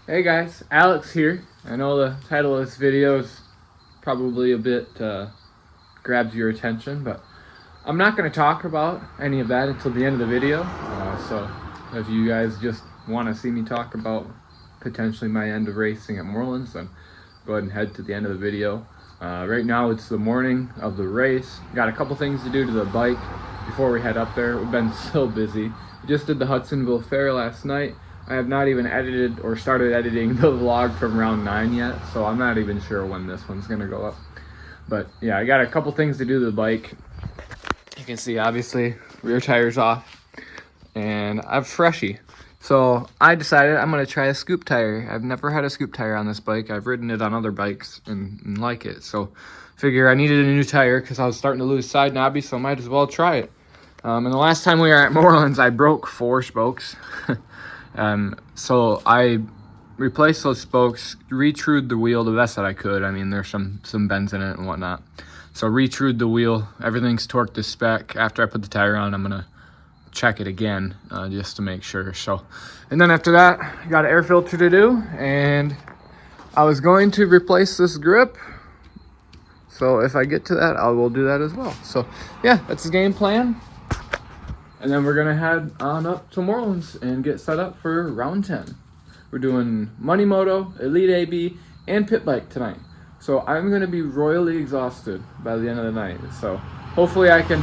Hey guys, Alex here. I know the title of this video is probably a bit grabs your attention, but I'm not going to talk about any of that until the end of the video. So if you guys just want to see me talk about potentially my end of racing at Morelands, then go ahead and head to the end of the video. Right now it's the morning of the race. Got a couple things to do to the bike before we head up there. We've been so busy. We just did the Hudsonville Fair last night. I have not even edited or started editing the vlog from round 9 yet, so I'm not even sure when this one's gonna go up. But yeah, I got a couple things to do to the bike. You can see obviously rear tire's off and I have Freshie. So I decided I'm gonna try a scoop tire. I've never had a scoop tire on this bike. I've ridden it on other bikes and like it. So figure I needed a new tire because I was starting to lose side knobby, so I might as well try it. And the last time we were at Morelands, I broke 4 spokes. So I replaced those spokes, retrued the wheel the best that I could. I mean, there's some bends in it and whatnot. So retrued the wheel, everything's torqued to spec. After I put the tire on, I'm gonna check it again just to make sure. So, and then after that, I got an air filter to do, and I was going to replace this grip. So if I get to that, I will do that as well. So yeah, that's the game plan. And then we're gonna head on up to Morelands and get set up for round 10. We're doing Money Moto, Elite AB, and Pit Bike tonight. So I'm gonna be royally exhausted by the end of the night. So hopefully I can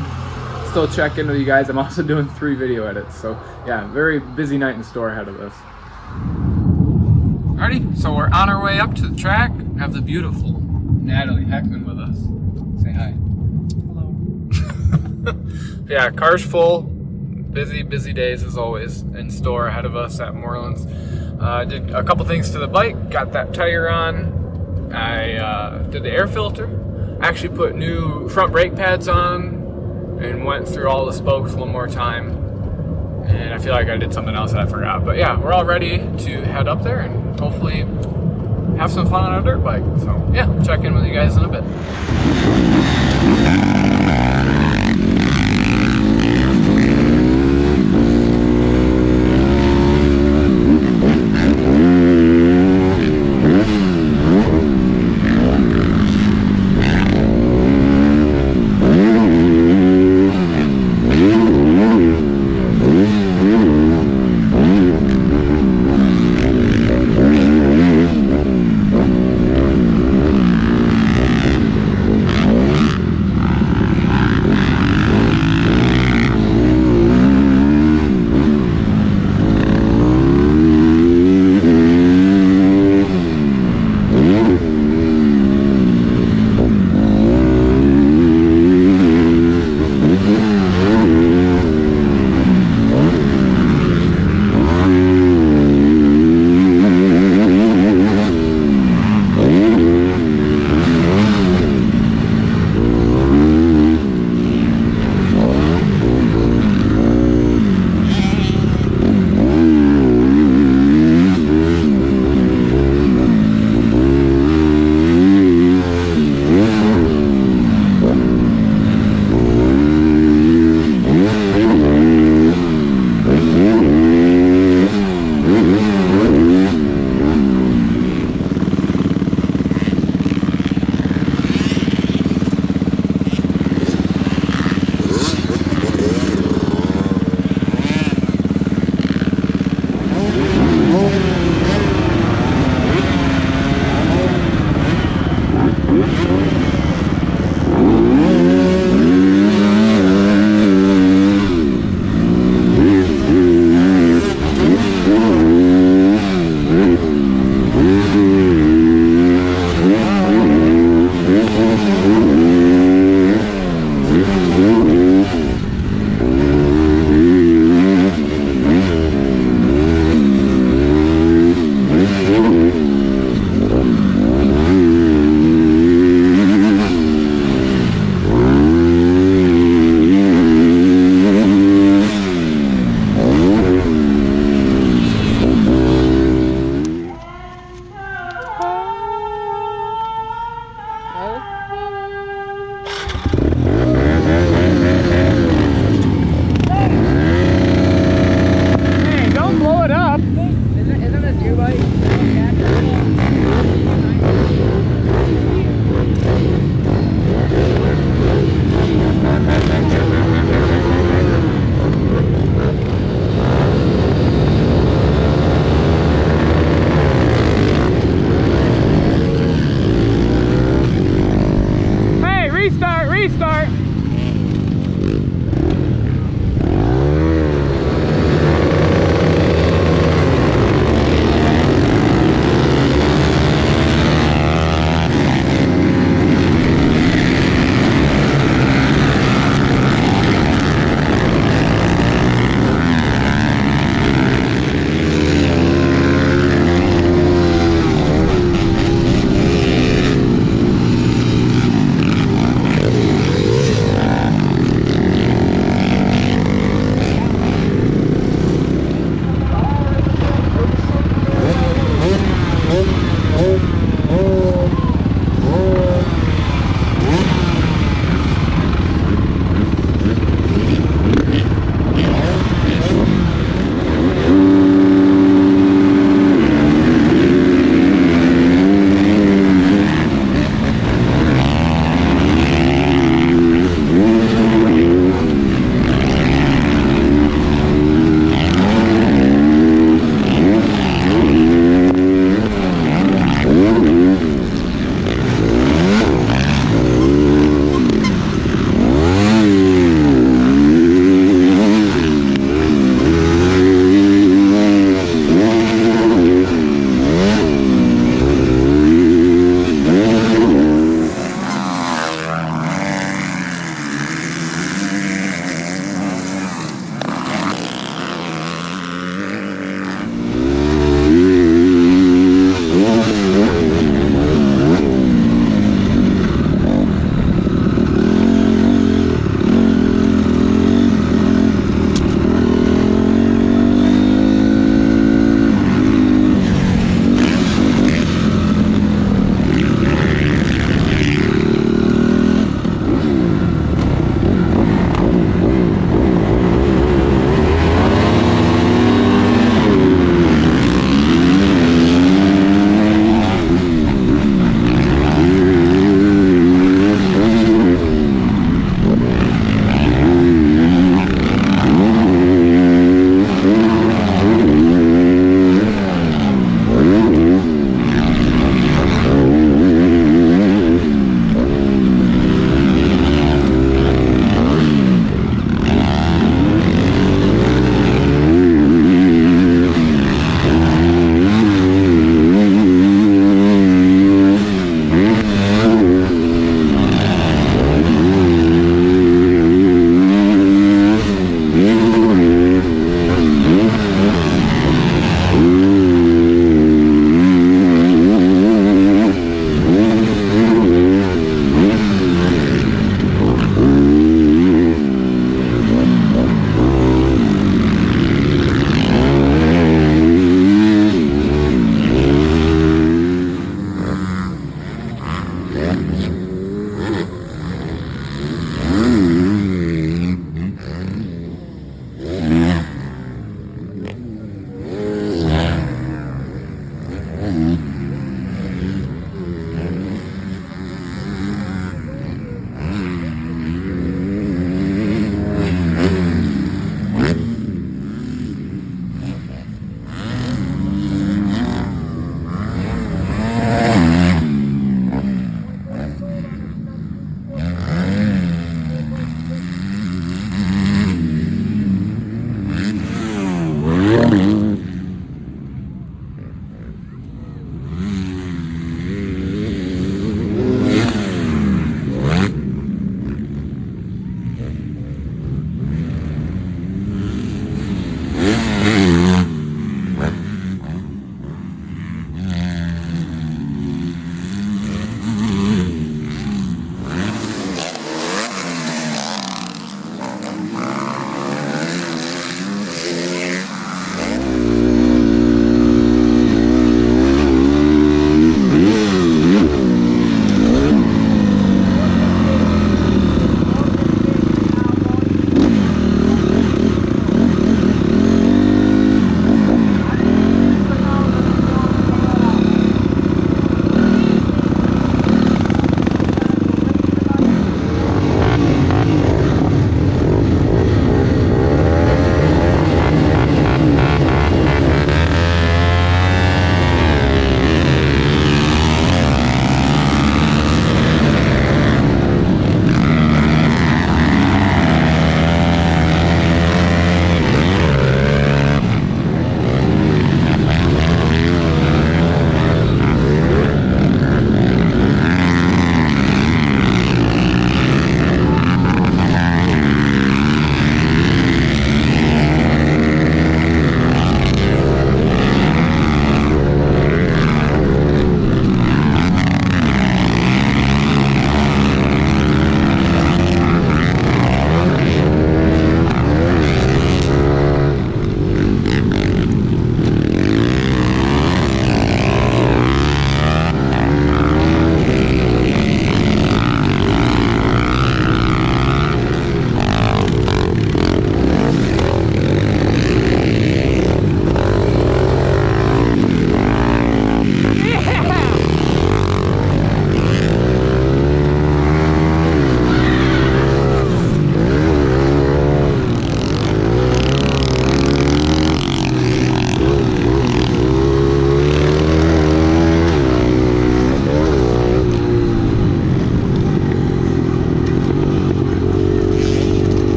still check in with you guys. I'm also doing 3 video edits. So yeah, very busy night in store ahead of us. Alrighty, so we're on our way up to the track. I have the beautiful Natalie Heckman with us. Say hi. Hello. Yeah, car's full. Busy days as always in store ahead of us at Morelands. Did a couple things to the bike, got that tire on. I did the air filter. Actually put new front brake pads on and went through all the spokes one more time. And I feel like I did something else that I forgot. But yeah, we're all ready to head up there and hopefully have some fun on a dirt bike. So yeah, check in with you guys in a bit.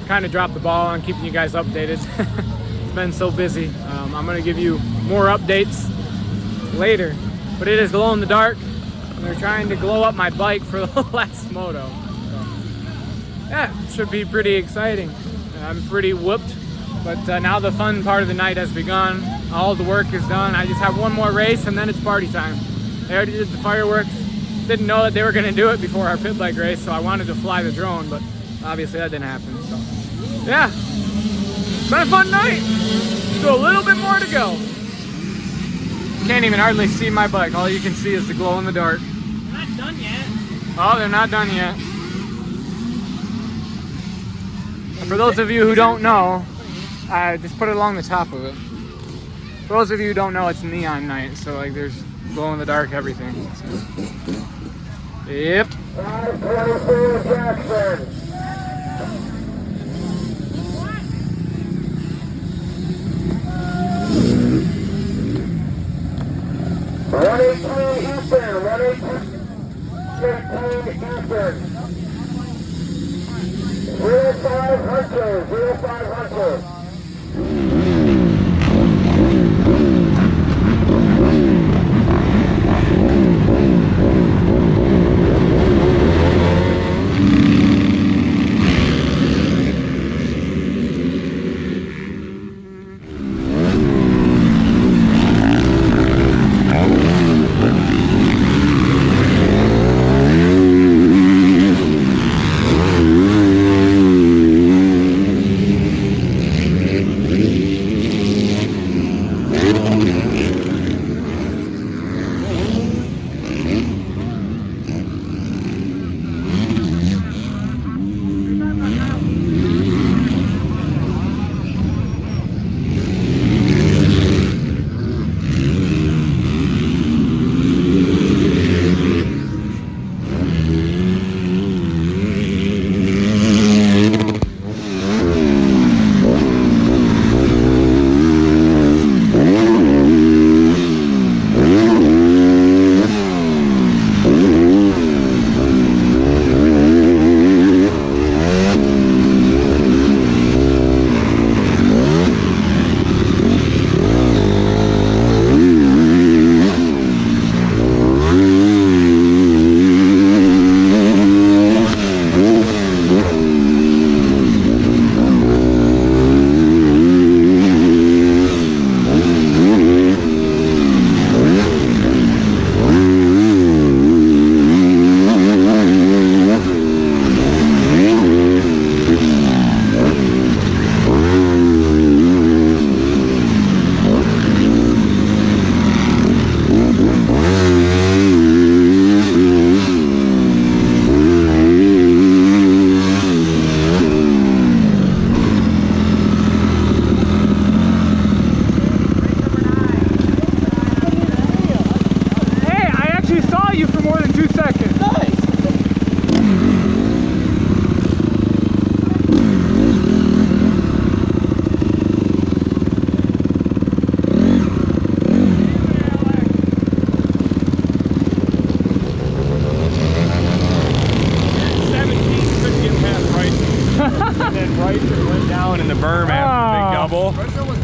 kind of dropped the ball on keeping you guys updated. It's been so busy. I'm gonna give you more updates later, but it is glow in the dark. They're trying to glow up my bike for the last moto. So, yeah, it should be pretty exciting. I'm pretty whooped, but now the fun part of the night has begun. All the work is done. I just have one more race and then it's party time. They already did the fireworks. Didn't know that they were gonna do it before our pit bike race, so I wanted to fly the drone, but obviously that didn't happen. So, yeah, it's been a fun night. Still a little bit more to go. Can't even hardly see my bike. All you can see is the glow in the dark. They're not done yet. Oh, they're not done yet. For those of you who don't know, I just put it along the top of it. For those of you who don't know, it's neon night, so like there's glow in the dark everything. So. Yep. 524 Jackson. 118 Eastern, 118 Eastern. 05 Hunter, 05 Hunter.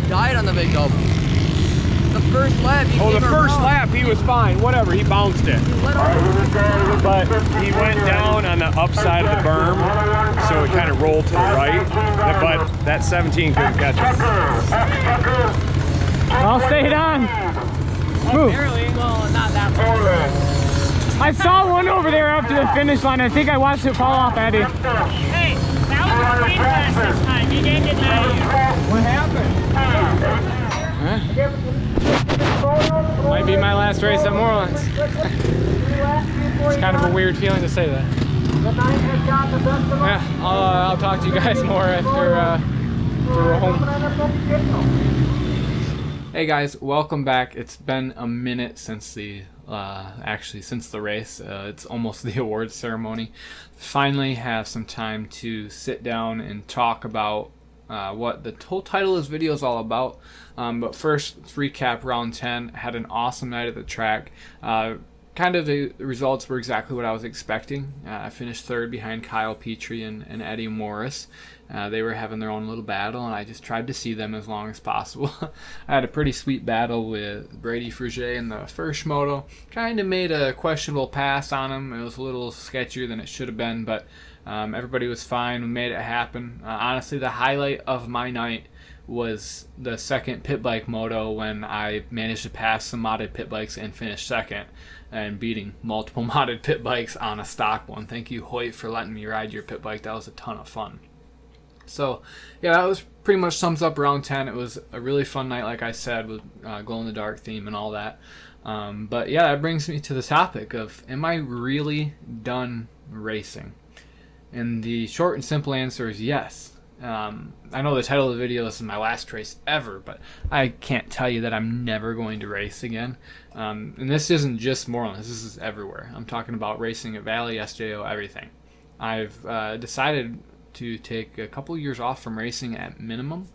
Died on the big double. The first lap, he was fine. Whatever, he bounced it. But he went down on the upside of the berm, so it kind of rolled to the right. But that 17 couldn't catch him. I'll stay on. Move. Barely, well, not that far. I saw one over there after the finish line. I think I watched it fall off, Eddie. Hey, that was a green flash this time. You didn't get mad at you. What happened? Huh? Might be my last race at Morelands. It's kind of a weird feeling to say that. Yeah, I'll talk to you guys more after we're home. Hey guys, welcome back. It's been a minute since the since the race. It's almost the awards ceremony. Finally have some time to sit down and talk about what the whole title of this video is all about. But first, let's recap round 10. Had an awesome night at the track. kind of the results were exactly what I was expecting. I finished third behind Kyle Petrie and Eddie Morris. They were having their own little battle, and I just tried to see them as long as possible. I had a pretty sweet battle with Brady Fruget in the first moto. Kind of made a questionable pass on him. It was a little sketchier than it should have been, but everybody was fine. We made it happen. Honestly, the highlight of my night was the second pit bike moto when I managed to pass some modded pit bikes and finish second and beating multiple modded pit bikes on a stock one. Thank you, Hoyt, for letting me ride your pit bike. That was a ton of fun. So yeah, that was pretty much sums up round 10. It was a really fun night, like I said, with glow in the dark theme and all that. But yeah, that brings me to the topic of, am I really done racing? And the short and simple answer is yes. I know the title of the video is my last race ever, but I can't tell you that I'm never going to race again. And this isn't just Morelands, this is everywhere. I'm talking about racing at Valley, SJO, everything. I've decided to take a couple years off from racing at minimum.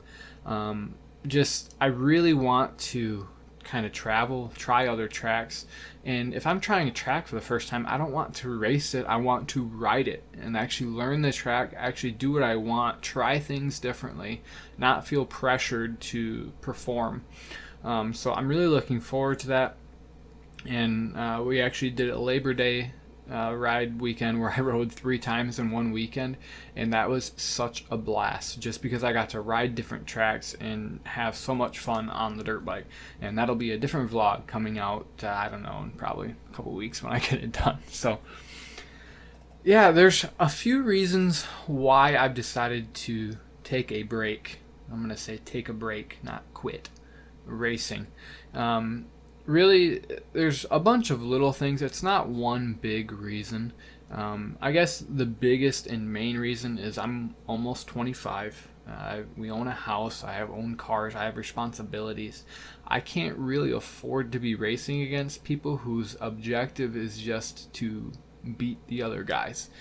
I really want to kind of travel, try other tracks, and if I'm trying a track for the first time, I don't want to race it, I want to ride it and actually learn the track, actually do what I want, try things differently, not feel pressured to perform. So I'm really looking forward to that. And we actually did a Labor Day ride weekend where I rode 3 times in one weekend, and that was such a blast just because I got to ride different tracks and have so much fun on the dirt bike. And that'll be a different vlog coming out, I don't know, in probably a couple weeks when I get it done. So yeah, there's a few reasons why I've decided to take a break. I'm gonna say take a break, not quit racing. Really, there's a bunch of little things. It's not one big reason. I guess the biggest and main reason is I'm almost 25. We own a house. I have own cars. I have responsibilities. I can't really afford to be racing against people whose objective is just to beat the other guys.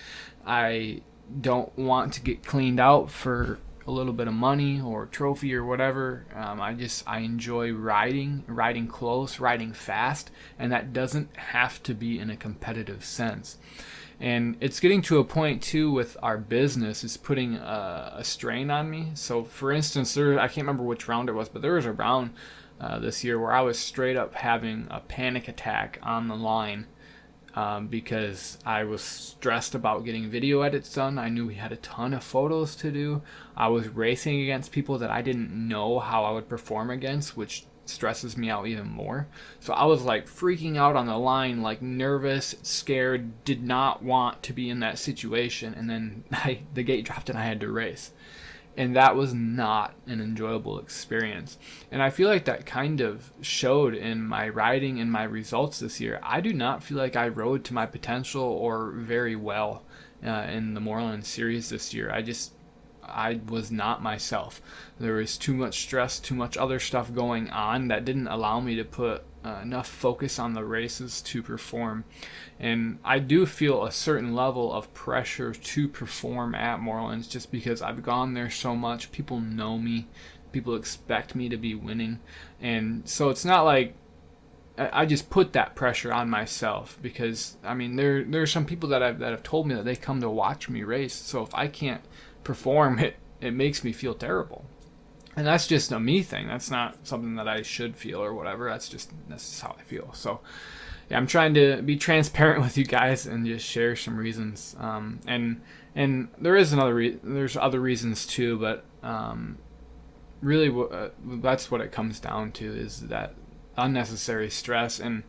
I don't want to get cleaned out for a little bit of money or trophy or whatever. I enjoy riding close, riding fast, and that doesn't have to be in a competitive sense. And it's getting to a point too with our business, it's putting a strain on me. So for instance, I can't remember which round it was, but there was a round this year where I was straight up having a panic attack on the line. Because I was stressed about getting video edits done. I knew we had a ton of photos to do. I was racing against people that I didn't know how I would perform against, which stresses me out even more. So I was like freaking out on the line, like nervous, scared, did not want to be in that situation. And then the gate dropped and I had to race. And that was not an enjoyable experience. And I feel like that kind of showed in my riding and my results this year. I do not feel like I rode to my potential or very well in the Morelands series this year. I was not myself. There was too much stress, too much other stuff going on that didn't allow me to put enough focus on the races to perform. And I do feel a certain level of pressure to perform at Morelands just because I've gone there so much. People know me. People expect me to be winning. And so it's not like I just put that pressure on myself because, I mean, there are some people that have told me that they come to watch me race. So if I can't perform, it makes me feel terrible. And that's just a me thing. That's not something that I should feel or whatever. That's just how I feel. So yeah, I'm trying to be transparent with you guys and just share some reasons. And there's other reasons too, but really that's what it comes down to, is that unnecessary stress and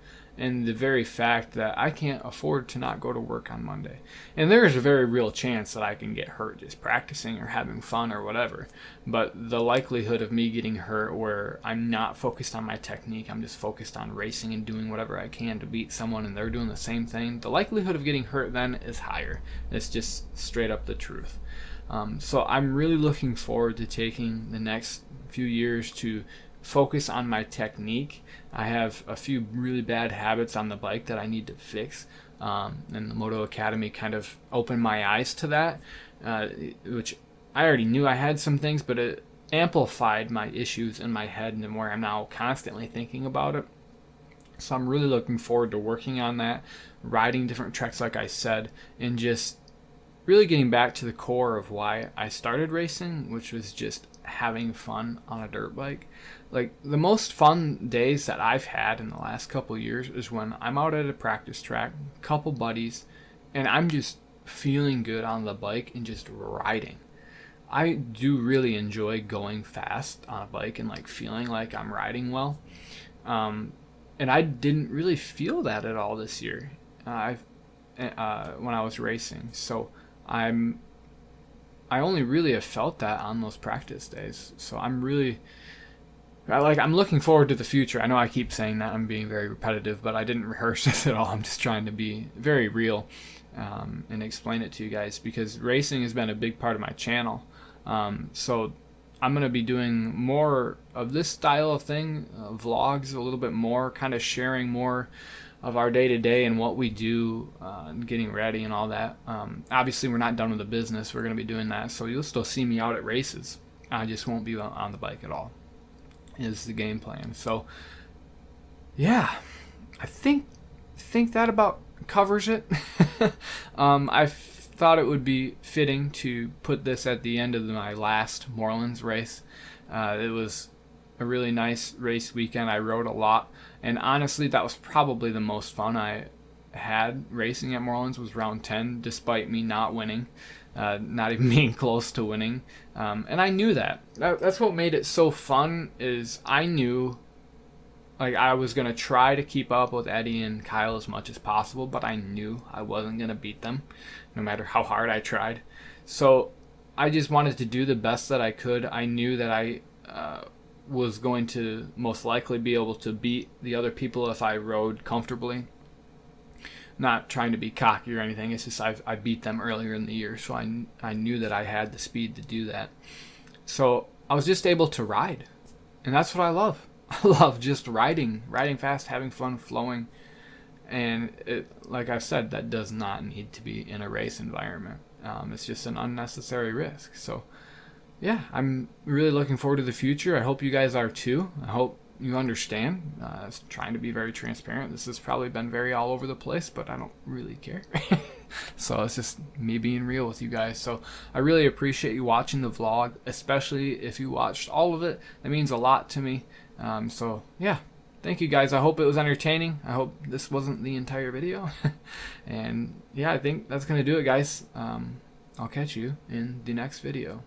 the very fact that I can't afford to not go to work on Monday. And there is a very real chance that I can get hurt just practicing or having fun or whatever. But the likelihood of me getting hurt where I'm not focused on my technique, I'm just focused on racing and doing whatever I can to beat someone and they're doing the same thing, the likelihood of getting hurt then is higher. It's just straight up the truth. So I'm really looking forward to taking the next few years to focus on my technique. I have a few really bad habits on the bike that I need to fix, and the Moto Academy kind of opened my eyes to that, which I already knew I had some things, but it amplified my issues in my head and where I'm now constantly thinking about it. So I'm really looking forward to working on that, riding different tracks like I said, and just really getting back to the core of why I started racing, which was just having fun on a dirt bike. Like, the most fun days that I've had in the last couple of years is when I'm out at a practice track, couple buddies, and I'm just feeling good on the bike and just riding. I do really enjoy going fast on a bike and like feeling like I'm riding well. And I didn't really feel that at all this year when I was racing. So I only really have felt that on those practice days. So I'm looking forward to the future. I know I keep saying that, I'm being very repetitive, but I didn't rehearse this at all. I'm just trying to be very real and explain it to you guys, because racing has been a big part of my channel. So I'm going to be doing more of this style of thing, vlogs a little bit more, kind of sharing more of our day-to-day and what we do and getting ready and all that. Obviously, we're not done with the business. We're going to be doing that, so you'll still see me out at races. I just won't be on the bike at all, is the game plan. So yeah, I think that about covers it. I thought it would be fitting to put this at the end of my last Morelands race. It was a really nice race weekend. I rode a lot, and honestly, that was probably the most fun I had racing at Morelands, was round 10, despite me not winning, not even being close to winning. And I knew that. That's what made it so fun, is I knew like I was going to try to keep up with Eddie and Kyle as much as possible, but I knew I wasn't going to beat them, no matter how hard I tried. So I just wanted to do the best that I could. I knew that I was going to most likely be able to beat the other people if I rode comfortably. Not trying to be cocky or anything, it's just I beat them earlier in the year, so I knew that I had the speed to do that. So I was just able to ride, and that's what I love. I love just riding fast, having fun, flowing. And like I said, that does not need to be in a race environment. It's just an unnecessary risk. So yeah, I'm really looking forward to the future. I hope you guys are too. I hope you understand. Trying to be very transparent. This has probably been very all over the place, but I don't really care. So it's just me being real with you guys. So I really appreciate you watching the vlog, especially if you watched all of it. That means a lot to me. So yeah, thank you guys. I hope it was entertaining. I hope this wasn't the entire video. And yeah, I think that's gonna do it, guys. I'll catch you in the next video.